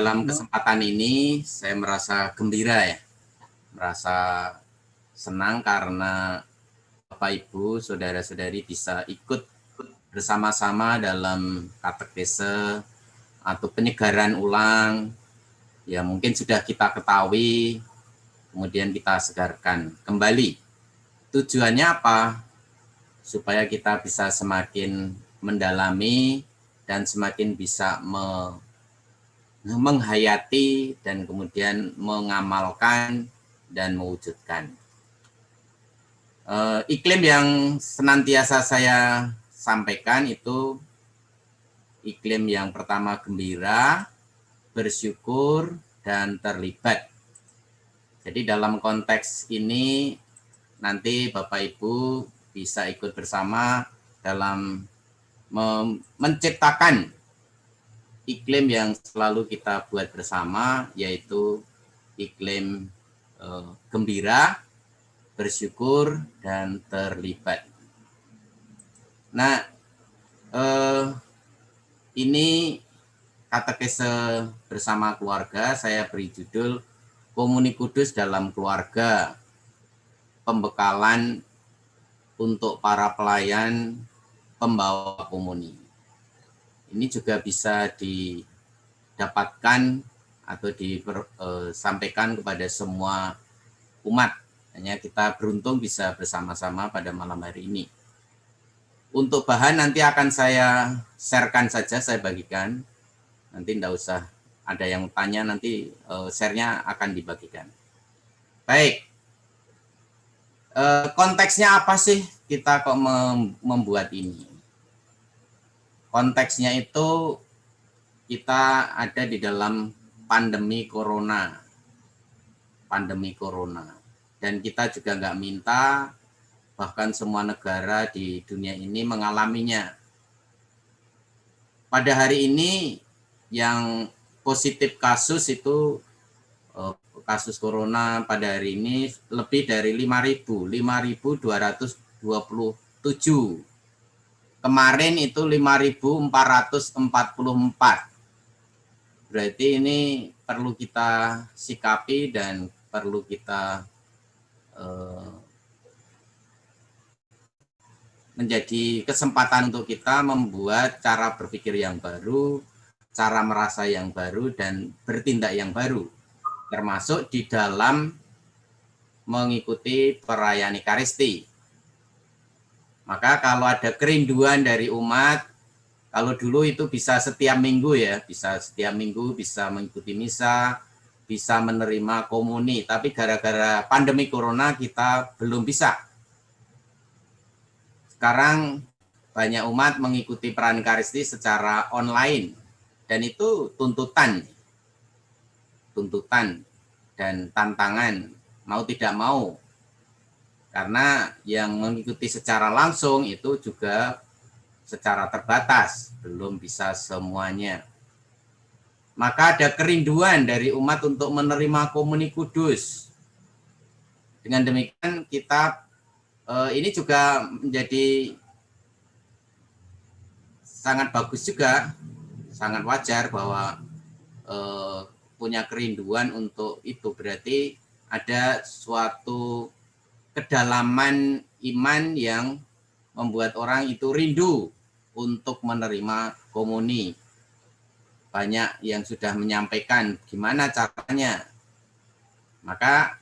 dalam kesempatan ini saya merasa gembira ya, merasa senang karena Bapak Ibu, saudara-saudari bisa ikut bersama-sama dalam katekese atau penyegaran ulang ya mungkin sudah kita ketahui, kemudian kita segarkan kembali. Tujuannya apa? Supaya kita bisa semakin mendalami dan semakin bisa menghayati dan kemudian mengamalkan dan mewujudkan. Iklim yang senantiasa saya sampaikan itu iklim yang pertama gembira, bersyukur, dan terlibat. Jadi dalam konteks ini nanti Bapak Ibu bisa ikut bersama dalam menciptakan iklim yang selalu kita buat bersama, yaitu iklim gembira, bersyukur, dan terlibat. Nah, ini katekese bersama keluarga, saya beri judul Komuni Kudus dalam Keluarga, pembekalan untuk para pelayan pembawa komuni. Ini juga bisa didapatkan atau disampaikan kepada semua umat. Hanya kita beruntung bisa bersama-sama pada malam hari ini. Untuk bahan nanti akan saya sharekan saja, saya bagikan. Nanti tidak usah ada yang tanya, nanti share-nya akan dibagikan. Baik, konteksnya apa sih kita kok membuat ini? Konteksnya itu kita ada di dalam pandemi corona. Dan kita juga nggak minta, bahkan semua negara di dunia ini mengalaminya. Pada hari ini yang positif kasus itu, kasus corona pada hari ini lebih dari 5.227. Kemarin itu 5.444. Berarti ini perlu kita sikapi dan perlu kita menjadi kesempatan untuk kita membuat cara berpikir yang baru, cara merasa yang baru, dan bertindak yang baru. Termasuk di dalam mengikuti perayaan Ekaristi. Maka kalau ada kerinduan dari umat, kalau dulu itu bisa setiap minggu ya, bisa setiap minggu bisa mengikuti misa, bisa menerima komuni, tapi gara-gara pandemi corona kita belum bisa. Sekarang banyak umat mengikuti perayaan Ekaristi secara online, dan itu tuntutan dan tantangan, mau tidak mau. Karena yang mengikuti secara langsung itu juga secara terbatas, belum bisa semuanya. Maka ada kerinduan dari umat untuk menerima komuni kudus. Dengan demikian kita ini juga menjadi sangat bagus juga, sangat wajar bahwa punya kerinduan untuk itu. Berarti ada suatu kedalaman iman yang membuat orang itu rindu untuk menerima komuni. Banyak yang sudah menyampaikan gimana caranya. Maka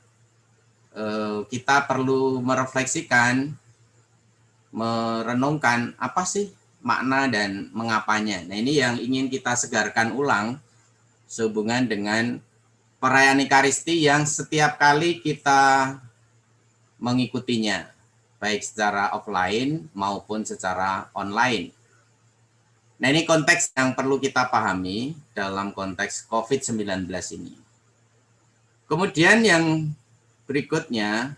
kita perlu merefleksikan, merenungkan apa sih makna dan mengapanya. Nah, ini yang ingin kita segarkan ulang sehubungan dengan perayaan Ekaristi yang setiap kali kita mengikutinya, baik secara offline maupun secara online. Nah, ini konteks yang perlu kita pahami dalam konteks COVID-19 ini. Kemudian yang berikutnya,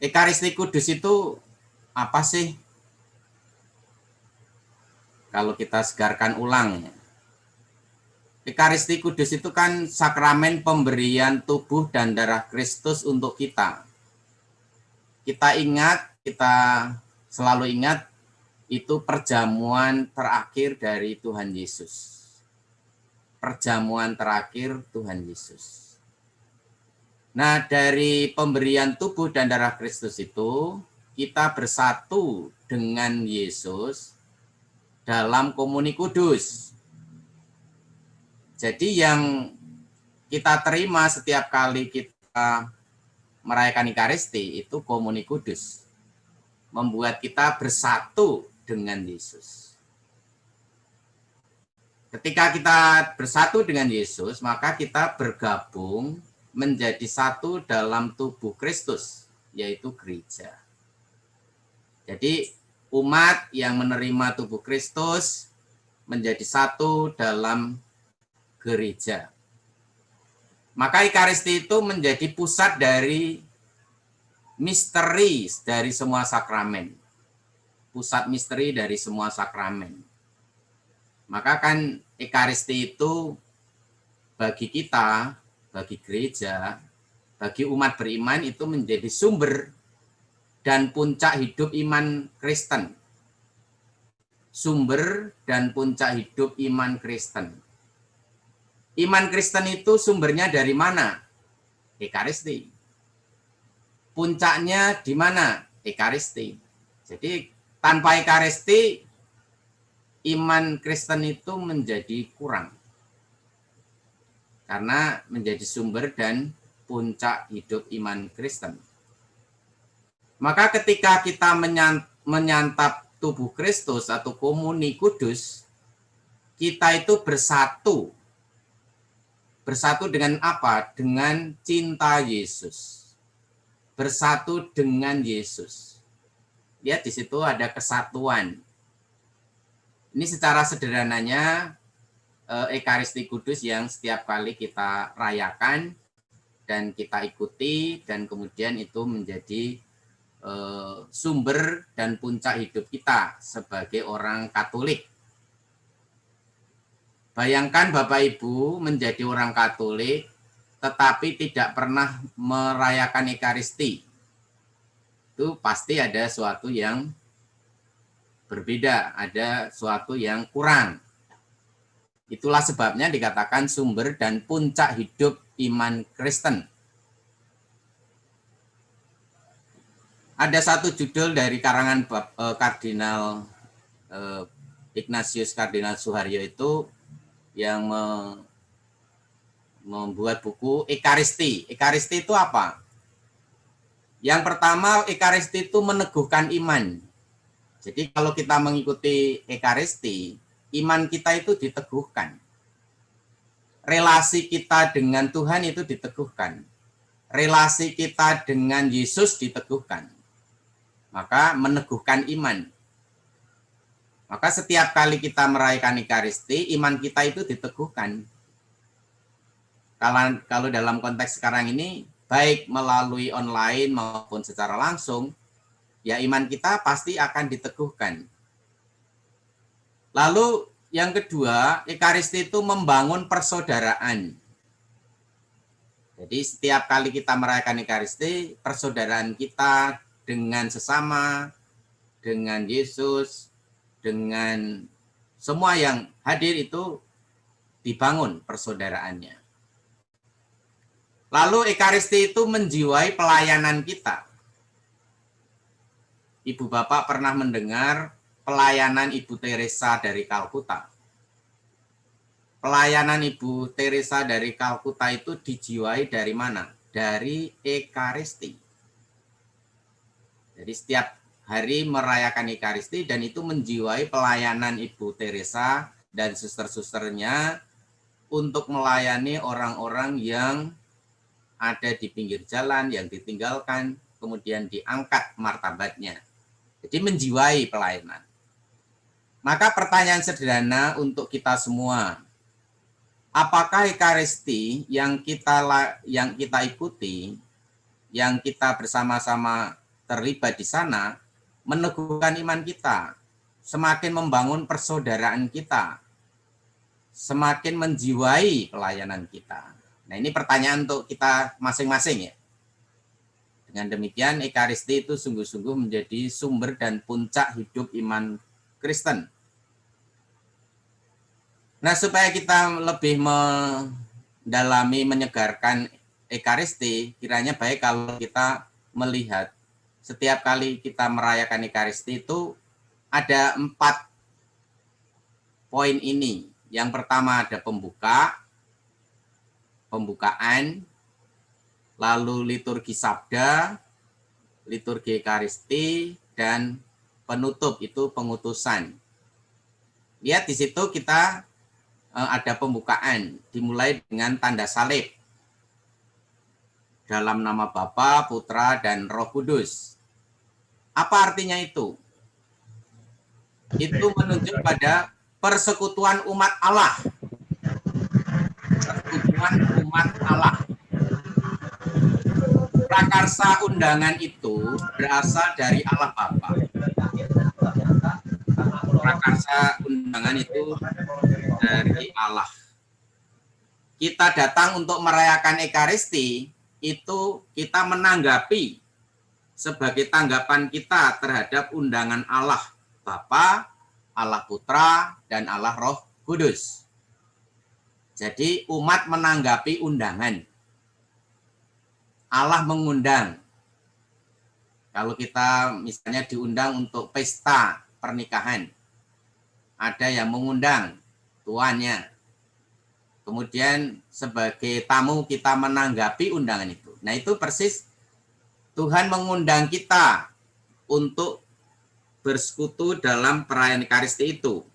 Ekaristi Kudus itu apa sih? Kalau kita segarkan ulang, Ekaristi Kudus itu kan sakramen pemberian tubuh dan darah Kristus untuk kita. Kita selalu ingat, itu perjamuan terakhir dari Tuhan Yesus. perjamuan terakhir Tuhan Yesus. Nah, dari pemberian tubuh dan darah Kristus itu, kita bersatu dengan Yesus dalam komuni kudus. Jadi yang kita terima setiap kali kita merayakan Ekaristi itu komuni kudus. Membuat kita bersatu dengan Yesus. Ketika kita bersatu dengan Yesus, maka kita bergabung menjadi satu dalam tubuh Kristus, yaitu gereja. Jadi umat yang menerima tubuh Kristus menjadi satu dalam gereja. Maka Ekaristi itu menjadi pusat dari misteri dari semua sakramen. Pusat misteri dari semua sakramen. Maka kan Ekaristi itu bagi kita, bagi gereja, bagi umat beriman itu menjadi sumber dan puncak hidup iman Kristen. Sumber dan puncak hidup iman Kristen. Iman Kristen itu sumbernya dari mana? Ekaristi. Puncaknya di mana? Ekaristi. Jadi tanpa Ekaristi, iman Kristen itu menjadi kurang. Karena menjadi sumber dan puncak hidup iman Kristen. Maka ketika kita menyantap tubuh Kristus atau komuni kudus, kita itu bersatu. Bersatu dengan apa? Dengan cinta Yesus. Bersatu dengan Yesus. Lihat di situ ada kesatuan. Ini secara sederhananya Ekaristi Kudus yang setiap kali kita rayakan dan kita ikuti dan kemudian itu menjadi sumber dan puncak hidup kita sebagai orang Katolik. Bayangkan Bapak Ibu menjadi orang Katolik tetapi tidak pernah merayakan Ekaristi. Itu pasti ada sesuatu yang berbeda, ada sesuatu yang kurang. Itulah sebabnya dikatakan sumber dan puncak hidup iman Kristen. Ada satu judul dari karangan Kardinal Ignatius Kardinal Suharyo itu yang membuat buku Ekaristi. Ekaristi itu apa? Yang pertama, Ekaristi itu meneguhkan iman. Jadi kalau kita mengikuti Ekaristi, iman kita itu diteguhkan. Relasi kita dengan Tuhan itu diteguhkan. Relasi kita dengan Yesus diteguhkan. Maka meneguhkan iman. Maka setiap kali kita merayakan Ekaristi, iman kita itu diteguhkan. Kalau dalam konteks sekarang ini, baik melalui online maupun secara langsung, ya iman kita pasti akan diteguhkan. Lalu yang kedua, Ekaristi itu membangun persaudaraan. Jadi setiap kali kita merayakan Ekaristi, persaudaraan kita dengan sesama, dengan Yesus, dengan semua yang hadir itu dibangun persaudaraannya. Lalu Ekaristi itu menjiwai pelayanan kita. Ibu Bapak pernah mendengar pelayanan Ibu Teresa dari Kalkuta. Pelayanan Ibu Teresa dari Kalkuta itu dijiwai dari mana? Dari Ekaristi. Jadi setiap hari merayakan Ekaristi dan itu menjiwai pelayanan Ibu Teresa dan suster-susternya untuk melayani orang-orang yang ada di pinggir jalan, yang ditinggalkan, kemudian diangkat martabatnya. Jadi menjiwai pelayanan. Maka pertanyaan sederhana untuk kita semua, apakah Ekaristi yang kita ikuti, yang kita bersama-sama terlibat di sana, meneguhkan iman kita, semakin membangun persaudaraan kita, semakin menjiwai pelayanan kita. Nah, ini pertanyaan untuk kita masing-masing ya. Dengan demikian, Ekaristi itu sungguh-sungguh menjadi sumber dan puncak hidup iman Kristen. Nah, supaya kita lebih mendalami, menyegarkan Ekaristi, kiranya baik kalau kita melihat setiap kali kita merayakan Ekaristi itu ada 4 poin ini. Yang pertama ada pembukaan, lalu liturgi sabda, liturgi Ekaristi, dan penutup itu pengutusan. Lihat di situ kita ada pembukaan, dimulai dengan tanda salib. Dalam nama Bapa, Putra, dan Roh Kudus. Apa artinya itu? Itu menunjuk pada persekutuan umat Allah. Persekutuan umat Allah. Prakarsa undangan itu berasal dari Allah Bapa. Prakarsa undangan itu dari Allah. Kita datang untuk merayakan Ekaristi, itu kita menanggapi sebagai tanggapan kita terhadap undangan Allah Bapa, Allah Putra, dan Allah Roh Kudus. Jadi umat menanggapi undangan. Allah mengundang. Kalau kita misalnya diundang untuk pesta pernikahan, ada yang mengundang tuannya. Kemudian sebagai tamu kita menanggapi undangan itu. Nah, itu persis Tuhan mengundang kita untuk bersekutu dalam perayaan Ekaristi itu.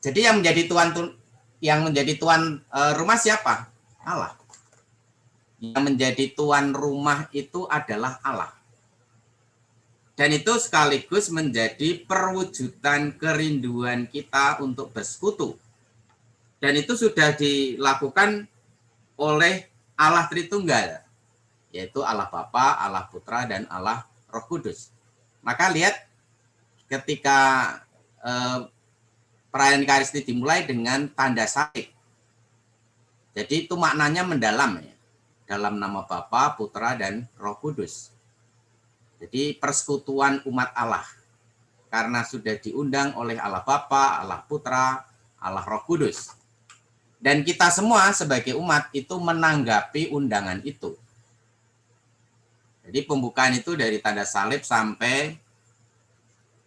Jadi yang menjadi tuan rumah siapa? Allah. Yang menjadi tuan rumah itu adalah Allah. Dan itu sekaligus menjadi perwujudan kerinduan kita untuk bersekutu. Dan itu sudah dilakukan oleh Allah Tritunggal, yaitu Allah Bapa, Allah Putra, dan Allah Roh Kudus. Maka lihat ketika perayaan Ekaristi dimulai dengan tanda salib. Jadi itu maknanya mendalam ya. Dalam nama Bapa, Putra, dan Roh Kudus. Jadi persekutuan umat Allah. Karena sudah diundang oleh Allah Bapa, Allah Putra, Allah Roh Kudus. Dan kita semua sebagai umat itu menanggapi undangan itu. Jadi pembukaan itu dari tanda salib sampai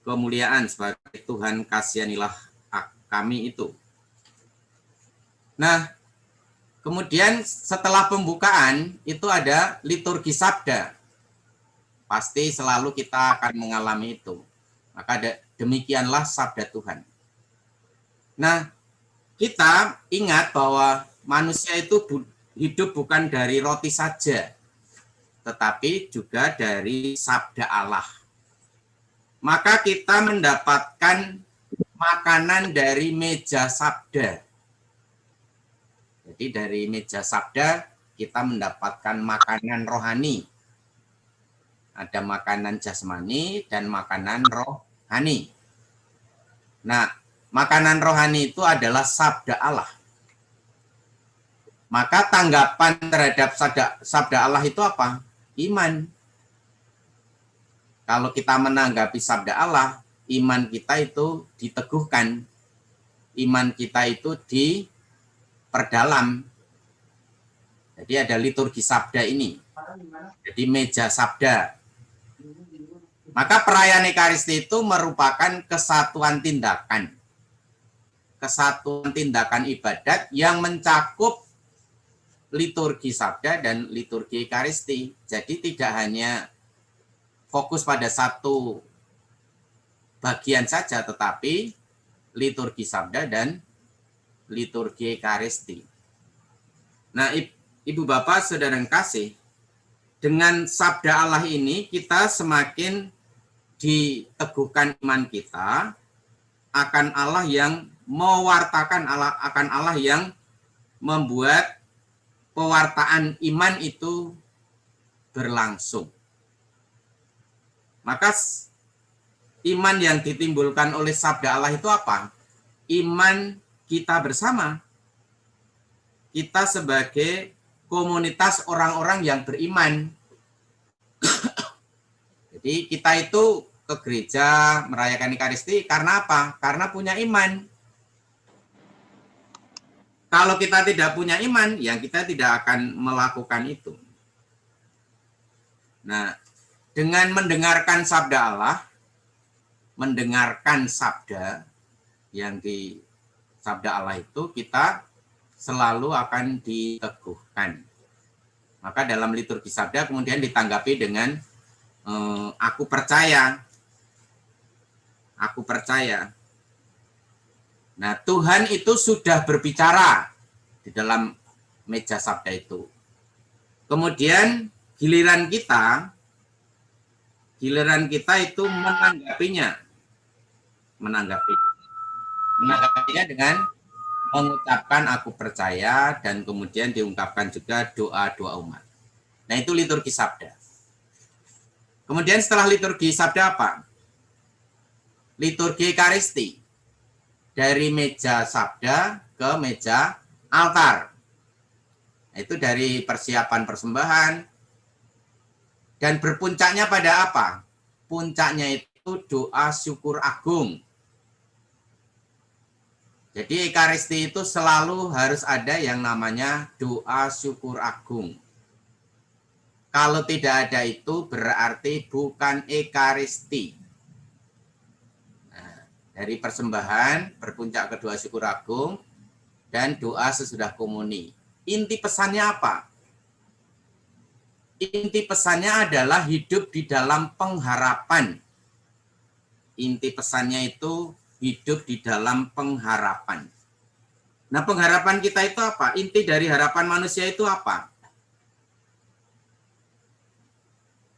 kemuliaan sebagai Tuhan kasihanilah kami itu. Nah, kemudian setelah pembukaan itu ada liturgi sabda. Pasti selalu kita akan mengalami itu. Maka demikianlah sabda Tuhan. Nah, kita ingat bahwa manusia itu hidup bukan dari roti saja, tetapi juga dari sabda Allah. Maka kita mendapatkan makanan dari meja sabda. Jadi dari meja sabda kita mendapatkan makanan rohani. Ada makanan jasmani dan makanan rohani. Nah, makanan rohani itu adalah sabda Allah. Maka tanggapan terhadap sabda Allah itu apa? Iman. Kalau kita menanggapi sabda Allah, iman kita itu diteguhkan. Iman kita itu diperdalam. Jadi ada liturgi sabda ini. Jadi meja sabda. Maka perayaan Ekaristi itu merupakan kesatuan tindakan. Kesatuan tindakan ibadat yang mencakup liturgi sabda dan liturgi Ekaristi. Jadi tidak hanya fokus pada satu bagian saja, tetapi liturgi sabda dan liturgi Ekaristi. Nah, Ibu Bapak, Saudara yang kasih, dengan sabda Allah ini kita semakin diteguhkan iman kita akan Allah yang mewartakan akan Allah yang membuat pewartaan iman itu berlangsung. Maka iman yang ditimbulkan oleh sabda Allah itu apa? Iman kita bersama. Kita sebagai komunitas orang-orang yang beriman. Jadi kita itu ke gereja merayakan Ekaristi karena apa? Karena punya iman. Kalau kita tidak punya iman, ya kita tidak akan melakukan itu. Nah, dengan mendengarkan sabda Allah, mendengarkan sabda yang di sabda Allah itu, kita selalu akan diteguhkan. Maka dalam liturgi sabda kemudian ditanggapi dengan aku percaya. Aku percaya. Nah, Tuhan itu sudah berbicara di dalam meja sabda itu. Kemudian giliran kita itu menanggapinya dengan mengucapkan aku percaya, dan kemudian diungkapkan juga doa-doa umat. Nah, itu liturgi sabda. Kemudian setelah liturgi sabda apa? Liturgi Ekaristi. Dari meja sabda ke meja altar. Itu dari persiapan persembahan. Dan berpuncaknya pada apa? Puncaknya itu doa syukur agung. Jadi Ekaristi itu selalu harus ada yang namanya doa syukur agung. Kalau tidak ada itu berarti bukan Ekaristi. Nah, dari persembahan berpuncak ke doa syukur agung dan doa sesudah komuni. Inti pesannya apa? Inti pesannya adalah hidup di dalam pengharapan. Inti pesannya itu hidup di dalam pengharapan. Nah, pengharapan kita itu apa? Inti dari harapan manusia itu apa?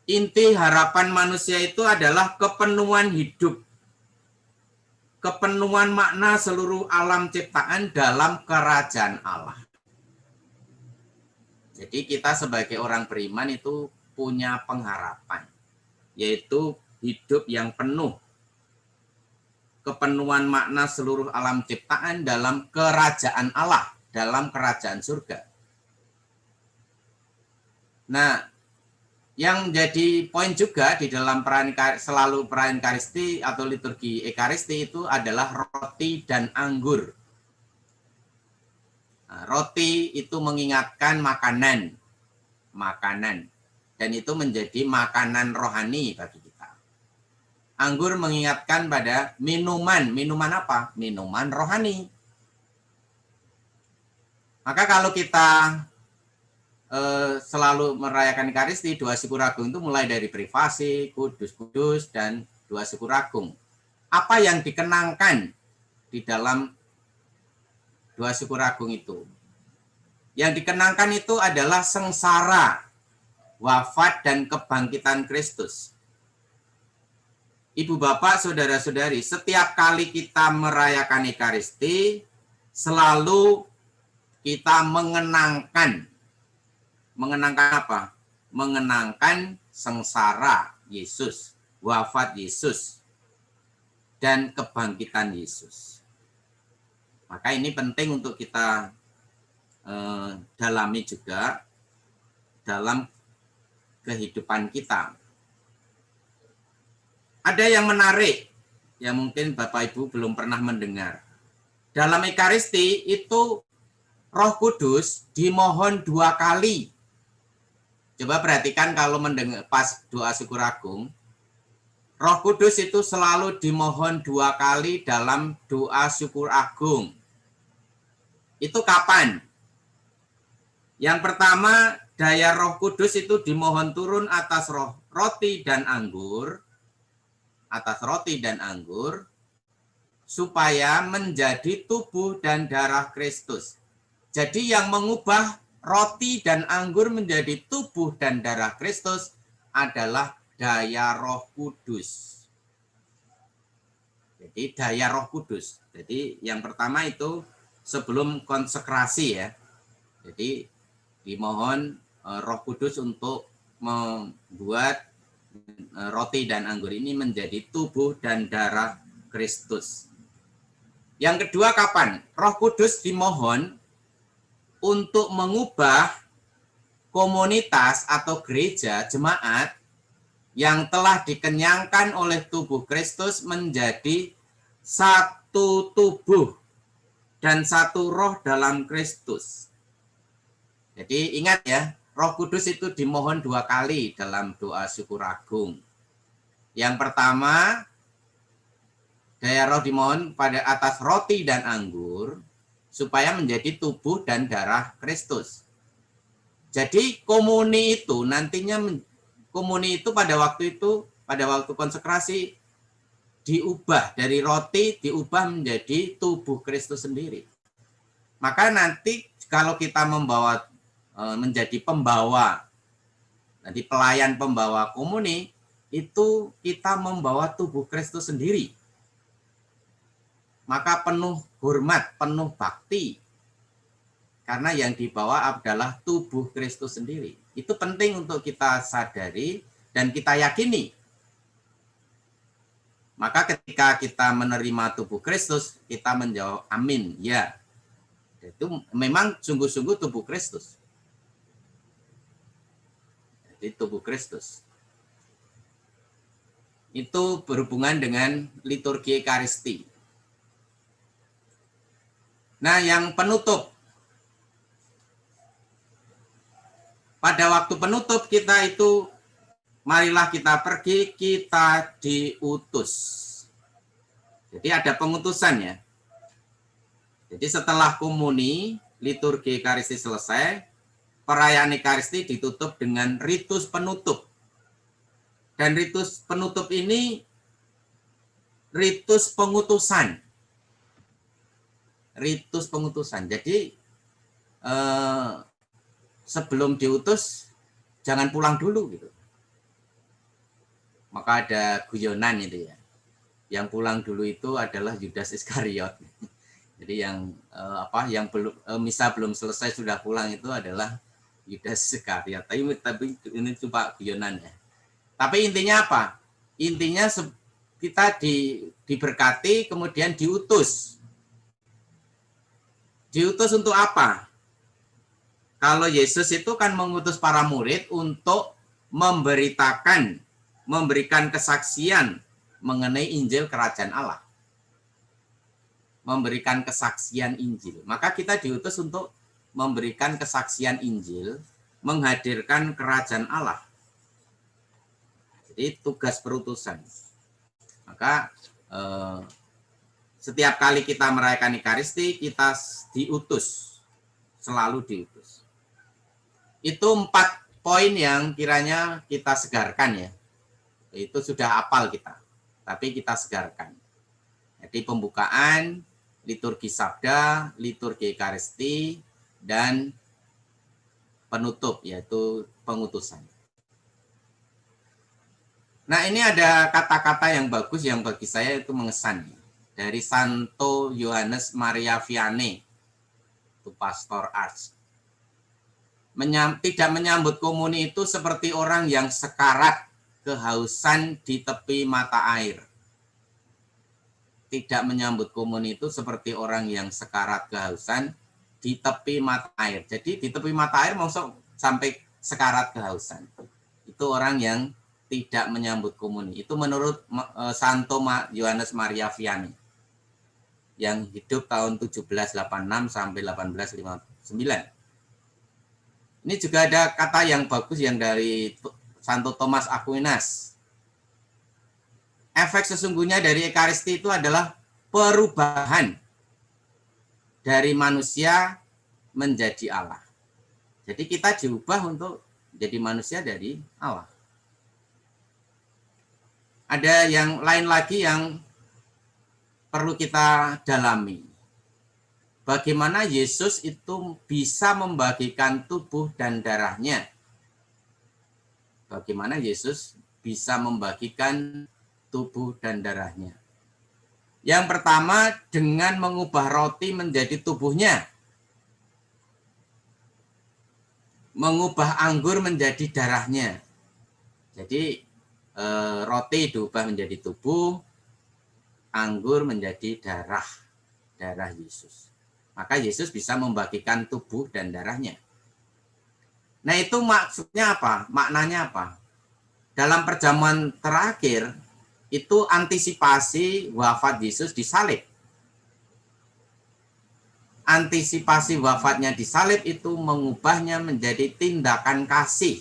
Inti harapan manusia itu adalah kepenuhan hidup. Kepenuhan makna seluruh alam ciptaan dalam kerajaan Allah. Jadi kita sebagai orang beriman itu punya pengharapan, yaitu hidup yang penuh. Kepenuhan makna seluruh alam ciptaan dalam kerajaan Allah, dalam kerajaan surga. Nah, yang jadi poin juga di dalam selalu perayaan Ekaristi atau liturgi Ekaristi itu adalah roti dan anggur. Nah, roti itu mengingatkan makanan, dan itu menjadi makanan rohani bagi kita. Anggur mengingatkan pada minuman apa? Minuman rohani. Maka kalau kita selalu merayakan Ekaristi, doa syukur agung itu mulai dari privasi, kudus, dan doa syukur agung. Apa yang dikenangkan di dalam doa syukur agung itu? Yang dikenangkan itu adalah sengsara, wafat, dan kebangkitan Kristus. Ibu bapak, saudara-saudari, setiap kali kita merayakan Ekaristi, selalu kita mengenangkan apa? Mengenangkan sengsara Yesus, wafat Yesus, dan kebangkitan Yesus. Maka ini penting untuk kita dalami juga dalam kehidupan kita. Ada yang menarik, yang mungkin Bapak Ibu belum pernah mendengar. Dalam Ekaristi itu Roh Kudus dimohon 2 kali. Coba perhatikan kalau mendengar pas doa syukur agung, Roh Kudus itu selalu dimohon 2 kali dalam doa syukur agung. Itu kapan? Yang pertama, daya Roh Kudus itu dimohon turun atas roti dan anggur, supaya menjadi tubuh dan darah Kristus. Jadi yang mengubah roti dan anggur menjadi tubuh dan darah Kristus adalah daya Roh Kudus. Jadi daya Roh Kudus. Jadi yang pertama itu sebelum konsekrasi ya. Jadi dimohon Roh Kudus untuk membuat roti dan anggur ini menjadi tubuh dan darah Kristus. Yang kedua kapan? Roh Kudus dimohon untuk mengubah komunitas atau gereja, jemaat yang telah dikenyangkan oleh tubuh Kristus menjadi satu tubuh. dan satu roh dalam Kristus. Jadi ingat ya, Roh Kudus itu dimohon 2 kali dalam doa syukur agung. Yang pertama, daya roh dimohon pada atas roti dan anggur, supaya menjadi tubuh dan darah Kristus. Jadi komuni itu nantinya, komuni itu pada waktu konsekrasi, diubah dari roti, diubah menjadi tubuh Kristus sendiri. Maka nanti kalau kita menjadi pembawa, nanti pelayan pembawa komuni, itu kita membawa tubuh Kristus sendiri. Maka penuh hormat, penuh bakti. Karena yang dibawa adalah tubuh Kristus sendiri. Itu penting untuk kita sadari dan kita yakini. Maka ketika kita menerima tubuh Kristus, kita menjawab amin, ya. Itu memang sungguh-sungguh tubuh Kristus. Jadi tubuh Kristus. Itu berhubungan dengan liturgi Ekaristi. Nah, yang penutup. Pada waktu penutup kita itu, marilah kita pergi, kita diutus. Jadi ada pengutusan ya. Jadi setelah komuni, liturgi Ekaristi selesai, perayaan Ekaristi ditutup dengan ritus penutup. Dan ritus penutup ini ritus pengutusan. Ritus pengutusan. Jadi sebelum diutus jangan pulang dulu gitu. Maka ada guyonan itu ya. Yang pulang dulu itu adalah Yudas Iskariot. Jadi yang misa belum selesai sudah pulang itu adalah Yudas Iskariot. Tapi ini cuma guyonan ya. Tapi intinya apa? Intinya kita diberkati kemudian diutus. Diutus untuk apa? Kalau Yesus itu kan mengutus para murid untuk memberikan kesaksian mengenai Injil Kerajaan Allah. Memberikan kesaksian Injil. Maka kita diutus untuk memberikan kesaksian Injil, menghadirkan Kerajaan Allah. Jadi tugas perutusan. Maka setiap kali kita merayakan Ekaristi, kita diutus. Selalu diutus. Itu 4 poin yang kiranya kita segarkan ya. Itu sudah hafal kita. Tapi kita segarkan. Jadi pembukaan, liturgi sabda, liturgi Ekaristi, dan penutup yaitu pengutusan. Nah, ini ada kata-kata yang bagus yang bagi saya itu mengesan. Dari Santo Yohanes Maria Vianney, itu Pastor Ars. Tidak menyambut komuni itu seperti orang yang sekarat kehausan di tepi mata air. Tidak menyambut komuni itu seperti orang yang sekarat kehausan di tepi mata air. Jadi di tepi mata air maksud sampai sekarat kehausan. Itu orang yang tidak menyambut komuni. Itu menurut Santo Yohanes Maria Vianney yang hidup tahun 1786 sampai 1859. Ini juga ada kata yang bagus yang dari Santo Thomas Aquinas. Efek sesungguhnya dari Ekaristi itu adalah perubahan dari manusia menjadi Allah. Jadi kita diubah untuk jadi manusia dari Allah. Ada yang lain lagi yang perlu kita dalami. Bagaimana Yesus itu bisa membagikan tubuh dan darahnya. Bagaimana Yesus bisa membagikan tubuh dan darahnya. Yang pertama, dengan mengubah roti menjadi tubuhnya. Mengubah anggur menjadi darahnya. Jadi roti diubah menjadi tubuh, anggur menjadi darah Yesus. Maka Yesus bisa membagikan tubuh dan darahnya. Nah, itu maksudnya apa? Maknanya apa? Dalam perjamuan terakhir, itu antisipasi wafat Yesus di salib. antisipasi wafatnya di salib itu mengubahnya menjadi tindakan kasih,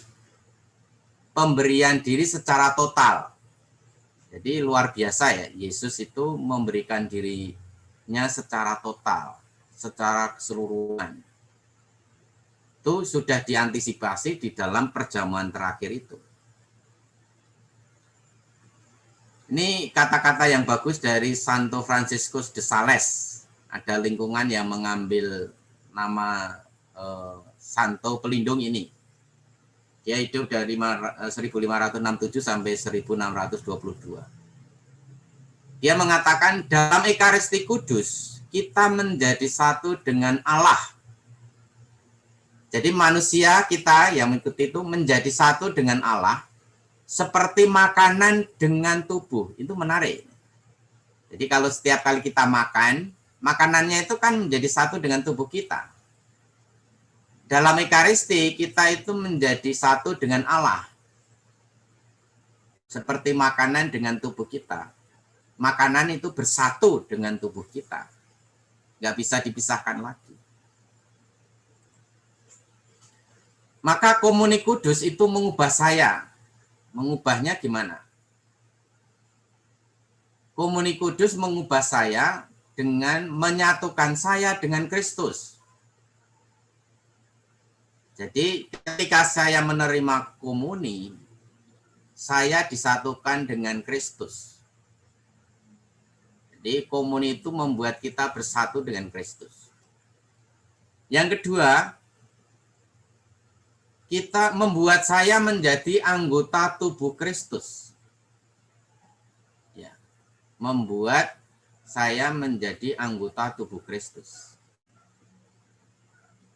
pemberian diri secara total. Jadi luar biasa ya, Yesus itu memberikan dirinya secara total, secara keseluruhan. Itu sudah diantisipasi di dalam perjamuan terakhir itu. Ini kata-kata yang bagus dari Santo Franciscus de Sales. Ada lingkungan yang mengambil nama Santo Pelindung ini. Dia hidup dari 1567 sampai 1622. Dia mengatakan dalam Ekaristi Kudus kita menjadi satu dengan Allah. Jadi manusia kita yang mengikuti itu menjadi satu dengan Allah seperti makanan dengan tubuh. Itu menarik. Jadi kalau setiap kali kita makan, makanannya itu kan menjadi satu dengan tubuh kita. Dalam Ekaristi kita itu menjadi satu dengan Allah. Seperti makanan dengan tubuh kita. Makanan itu bersatu dengan tubuh kita. Nggak bisa dipisahkan lagi. Maka komuni kudus itu mengubah saya. Mengubahnya gimana? Komuni kudus mengubah saya dengan menyatukan saya dengan Kristus. Jadi ketika saya menerima komuni, saya disatukan dengan Kristus. Jadi komuni itu membuat kita bersatu dengan Kristus. Yang kedua, kita membuat saya menjadi anggota tubuh Kristus. Ya, membuat saya menjadi anggota tubuh Kristus.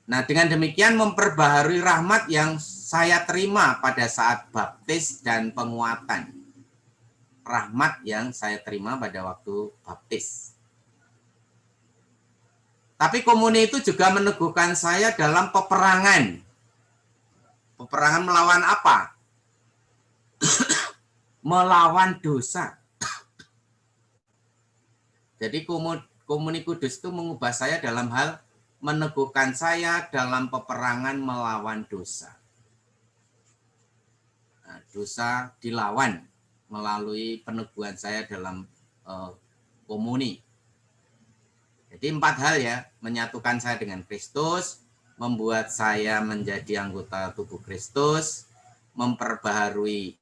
Nah, dengan demikian memperbaharui rahmat yang saya terima pada saat baptis dan penguatan. Rahmat yang saya terima pada waktu baptis. Tapi komuni itu juga meneguhkan saya dalam peperangan. Peperangan melawan apa? Melawan dosa. Jadi komuni kudus itu mengubah saya dalam hal meneguhkan saya dalam peperangan melawan dosa. Nah, dosa dilawan melalui peneguhan saya dalam komuni. Jadi 4 hal ya, menyatukan saya dengan Kristus, membuat saya menjadi anggota tubuh Kristus, memperbaharui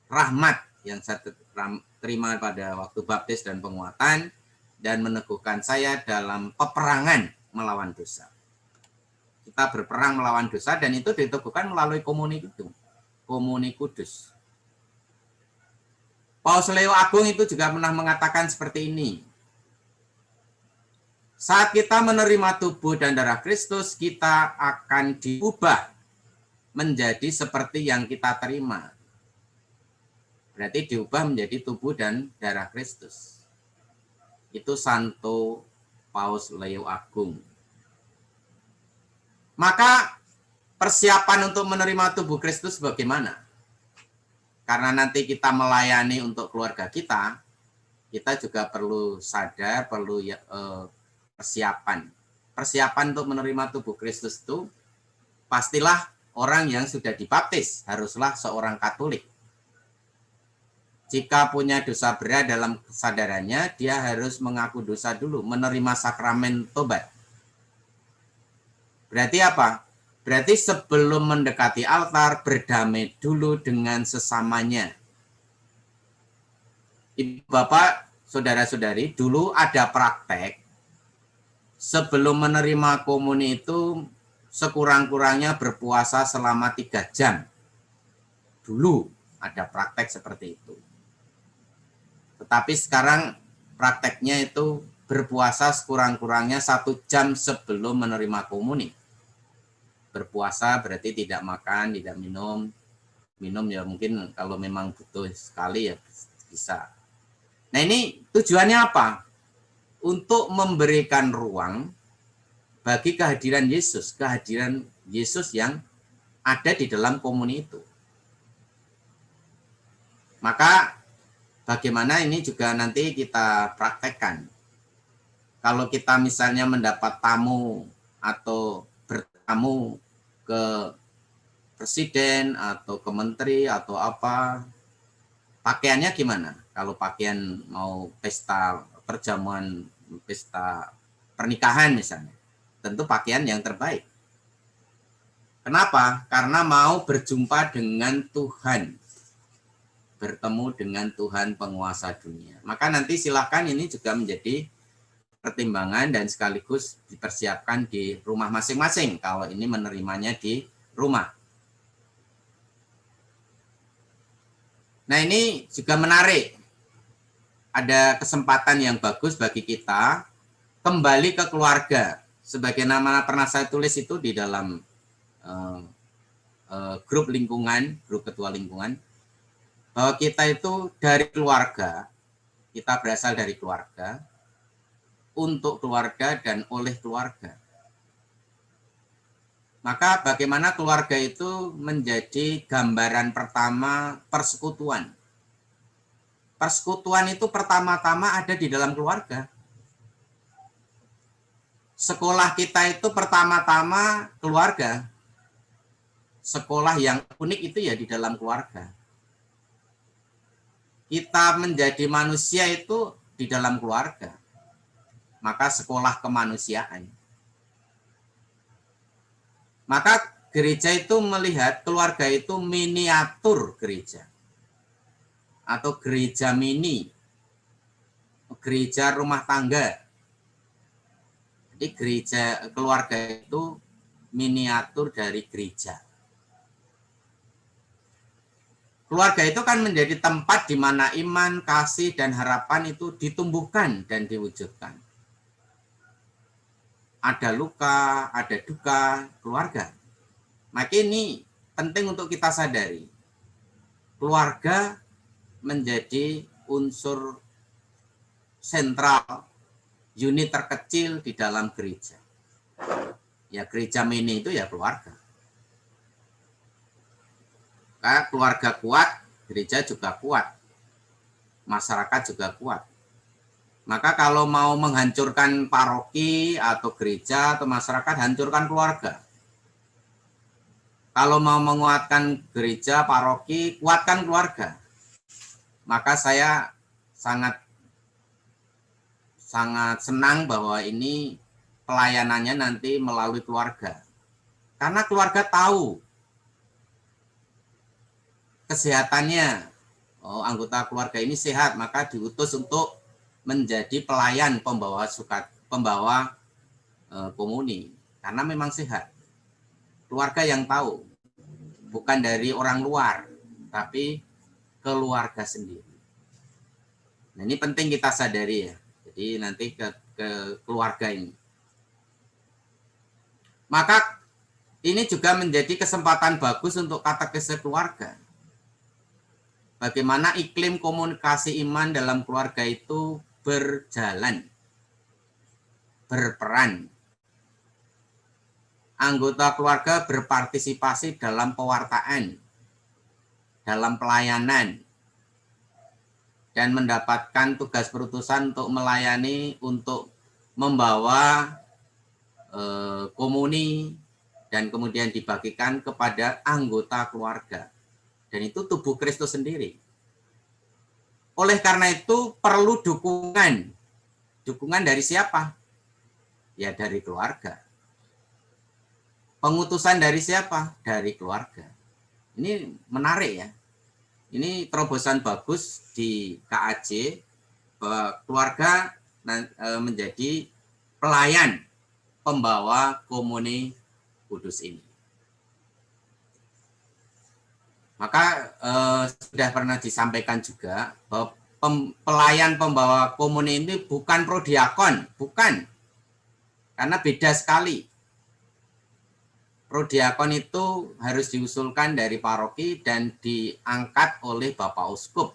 rahmat yang saya terima pada waktu baptis dan penguatan, dan meneguhkan saya dalam peperangan melawan dosa. Kita berperang melawan dosa dan itu diteguhkan melalui komuni itu, komuni kudus. Paus Leo Agung itu juga pernah mengatakan seperti ini. Saat kita menerima tubuh dan darah Kristus, kita akan diubah menjadi seperti yang kita terima. Berarti diubah menjadi tubuh dan darah Kristus. Itu Santo Paus Leo Agung. Maka persiapan untuk menerima tubuh Kristus bagaimana? Karena nanti kita melayani untuk keluarga kita juga perlu sadar, perlu persiapan. Persiapan untuk menerima tubuh Kristus itu pastilah orang yang sudah dibaptis, haruslah seorang Katolik. Jika punya dosa berat dalam kesadarannya, dia harus mengaku dosa dulu, menerima sakramen tobat. Berarti apa? Berarti sebelum mendekati altar, berdamai dulu dengan sesamanya. Ibu bapak, saudara-saudari, dulu ada praktek sebelum menerima komuni itu sekurang-kurangnya berpuasa selama 3 jam. Dulu ada praktek seperti itu. Tetapi sekarang prakteknya itu berpuasa sekurang-kurangnya 1 jam sebelum menerima komuni. Berpuasa berarti tidak makan, tidak minum. Minum ya mungkin kalau memang butuh sekali ya bisa. Nah ini tujuannya apa? Untuk memberikan ruang bagi kehadiran Yesus yang ada di dalam komuni itu. Maka bagaimana ini juga nanti kita praktekkan. kalau kita misalnya mendapat tamu atau bertamu ke presiden atau ke menteri atau apa, pakaiannya gimana? Kalau pakaian mau pesta perjamuan, pesta pernikahan misalnya, tentu pakaian yang terbaik. Kenapa? Karena mau berjumpa dengan Tuhan, bertemu dengan Tuhan penguasa dunia. Maka nanti silakan ini juga menjadi pertimbangan dan sekaligus dipersiapkan di rumah masing-masing kalau ini menerimanya di rumah. Nah, ini juga menarik. Ada kesempatan yang bagus bagi kita kembali ke keluarga. Sebagai nama pernah saya tulis itu di dalam grup lingkungan, grup ketua lingkungan, bahwa kita itu dari keluarga, kita berasal dari keluarga, untuk keluarga dan oleh keluarga. Maka bagaimana keluarga itu menjadi gambaran pertama persekutuan. Persekutuan itu pertama-tama ada di dalam keluarga. Sekolah kita itu pertama-tama keluarga. Sekolah yang unik itu ya di dalam keluarga. Kita menjadi manusia itu di dalam keluarga. Maka sekolah kemanusiaan. Maka gereja itu melihat keluarga itu miniatur gereja. Atau gereja mini. Gereja rumah tangga. Jadi gereja keluarga itu miniatur dari gereja. Keluarga itu kan menjadi tempat di mana iman, kasih, dan harapan itu ditumbuhkan dan diwujudkan. Ada luka, ada duka, keluarga. Maka ini penting untuk kita sadari. Keluarga menjadi unsur sentral, unit terkecil di dalam gereja. Ya gereja mini itu ya keluarga. Karena keluarga kuat, gereja juga kuat. Masyarakat juga kuat. Maka kalau mau menghancurkan paroki atau gereja atau masyarakat, hancurkan keluarga. Kalau mau menguatkan gereja, paroki, kuatkan keluarga. Maka saya sangat senang bahwa ini pelayanannya nanti melalui keluarga. Karena keluarga tahu kesehatannya. Oh, anggota keluarga ini sehat, maka diutus untuk menjadi pelayan pembawa komuni. Karena memang sehat. Keluarga yang tahu. Bukan dari orang luar, tapi keluarga sendiri. Nah, ini penting kita sadari ya. Jadi nanti ke keluarga ini. Maka ini juga menjadi kesempatan bagus untuk katekese keluarga. Bagaimana iklim komunikasi iman dalam keluarga itu berjalan, berperan. Anggota keluarga berpartisipasi dalam pewartaan, dalam pelayanan, dan mendapatkan tugas perutusan untuk melayani, untuk membawa komuni, dan kemudian dibagikan kepada anggota keluarga. Dan itu tubuh Kristus sendiri. Oleh karena itu perlu dukungan. Dukungan dari siapa? Ya dari keluarga. Pengutusan dari siapa? Dari keluarga. Ini menarik ya. Ini terobosan bagus di KAJ. Keluarga menjadi pelayan pembawa komuni kudus ini. Maka sudah pernah disampaikan juga bahwa pelayan pembawa komuni ini bukan prodiakon, bukan. Karena beda sekali. Prodiakon itu harus diusulkan dari paroki dan diangkat oleh Bapak Uskup.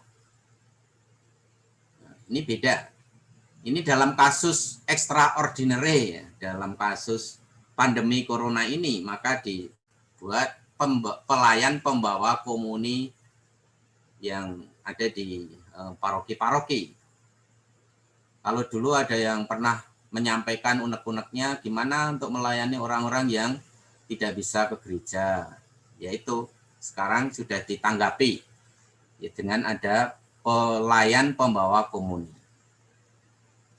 Ini beda. Ini dalam kasus extraordinary, ya, dalam kasus pandemi corona ini, maka dibuat pelayan pembawa komuni yang ada di paroki-paroki. Kalau dulu ada yang pernah menyampaikan unek-uneknya gimana untuk melayani orang-orang yang tidak bisa ke gereja. Yaitu sekarang sudah ditanggapi ya, dengan ada pelayan pembawa komuni.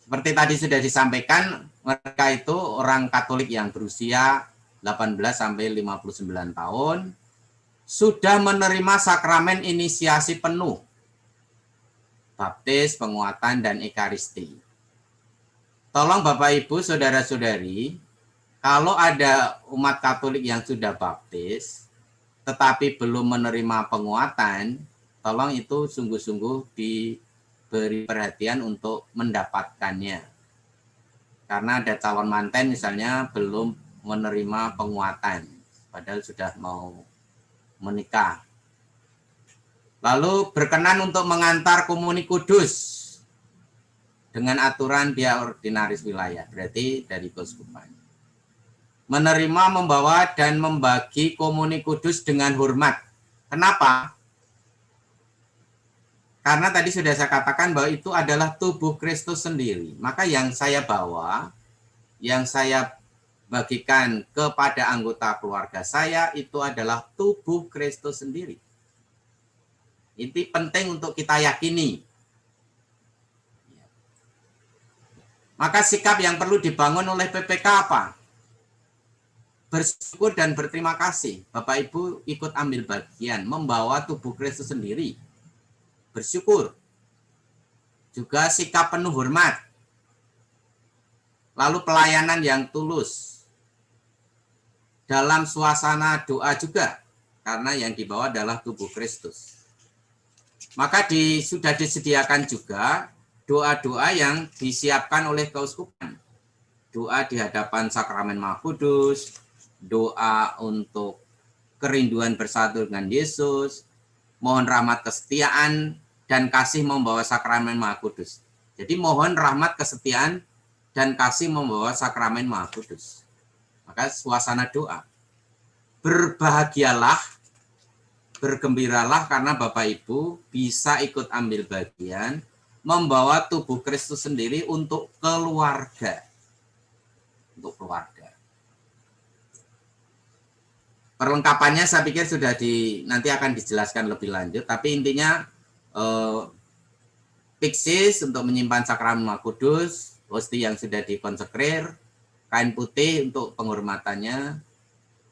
Seperti tadi sudah disampaikan, mereka itu orang Katolik yang berusia 18 sampai 59 tahun sudah menerima sakramen inisiasi penuh, baptis, penguatan, dan ekaristi. Tolong Bapak Ibu, saudara-saudari, kalau ada umat Katolik yang sudah baptis, tetapi belum menerima penguatan, tolong itu sungguh-sungguh diberi perhatian untuk mendapatkannya. Karena ada calon manten misalnya belum menerima penguatan, padahal sudah mau menikah. Lalu berkenan untuk mengantar komuni kudus dengan aturan dia ordinaris wilayah, berarti dari keuskupan. Menerima, membawa, dan membagi komuni kudus dengan hormat. Kenapa? Karena tadi sudah saya katakan bahwa itu adalah tubuh Kristus sendiri. Maka yang saya bawa, yang saya bagikan kepada anggota keluarga saya, itu adalah tubuh Kristus sendiri. Itu penting untuk kita yakini. Maka sikap yang perlu dibangun oleh PPK apa? Bersyukur dan berterima kasih. Bapak Ibu ikut ambil bagian, membawa tubuh Kristus sendiri. Bersyukur. Juga sikap penuh hormat. Lalu pelayanan yang tulus. Dalam suasana doa juga. Karena yang dibawa adalah tubuh Kristus. Maka sudah disediakan juga doa-doa yang disiapkan oleh keuskupan. Doa di hadapan sakramen Maha Kudus, doa untuk kerinduan bersatu dengan Yesus, mohon rahmat kesetiaan, dan kasih membawa sakramen Maha Kudus. Jadi mohon rahmat kesetiaan dan kasih membawa sakramen Maha Kudus. Maka suasana doa. Berbahagialah, bergembiralah karena Bapak Ibu bisa ikut ambil bagian membawa tubuh Kristus sendiri untuk keluarga. Untuk keluarga. Perlengkapannya saya pikir sudah nanti akan dijelaskan lebih lanjut, tapi intinya piksis untuk menyimpan sakramen Maha Kudus, hosti yang sudah dikonsekrir, kain putih untuk penghormatannya.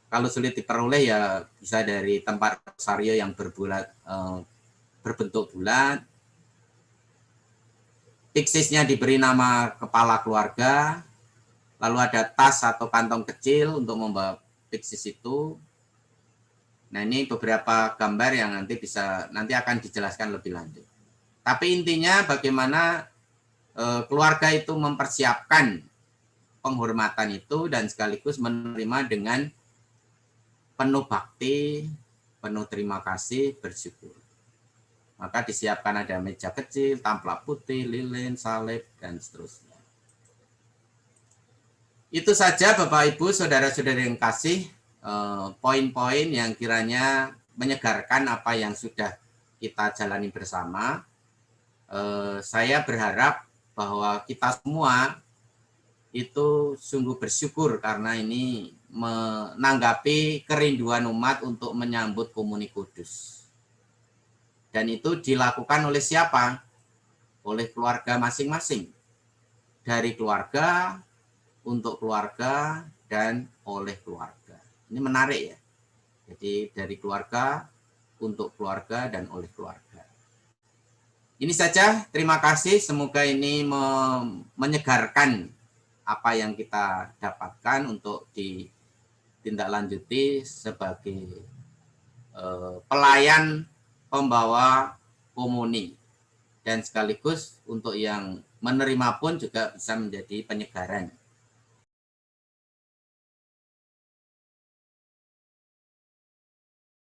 Kalau sulit diperoleh ya bisa dari tempat rosario yang berbentuk bulat. Piksisnya diberi nama kepala keluarga, lalu ada tas atau kantong kecil untuk membawa piksis itu. Nah, ini beberapa gambar yang nanti akan dijelaskan lebih lanjut. Tapi intinya bagaimana keluarga itu mempersiapkan penghormatan itu dan sekaligus menerima dengan penuh bakti, penuh terima kasih, bersyukur. Maka disiapkan ada meja kecil, tampla putih, lilin, salib, dan seterusnya. Itu saja Bapak Ibu, saudara-saudara yang kasih, poin-poin yang kiranya menyegarkan apa yang sudah kita jalani bersama. Saya berharap bahwa kita semua itu sungguh bersyukur karena ini menanggapi kerinduan umat untuk menyambut komuni kudus. Dan itu dilakukan oleh siapa? Oleh keluarga masing-masing. Dari keluarga, untuk keluarga, dan oleh keluarga. Ini menarik ya. Jadi dari keluarga, untuk keluarga, dan oleh keluarga. Ini saja, terima kasih. Semoga ini menyegarkan apa yang kita dapatkan untuk ditindaklanjuti sebagai pelayan pembawa komuni. Dan sekaligus untuk yang menerima pun juga bisa menjadi penyegaran.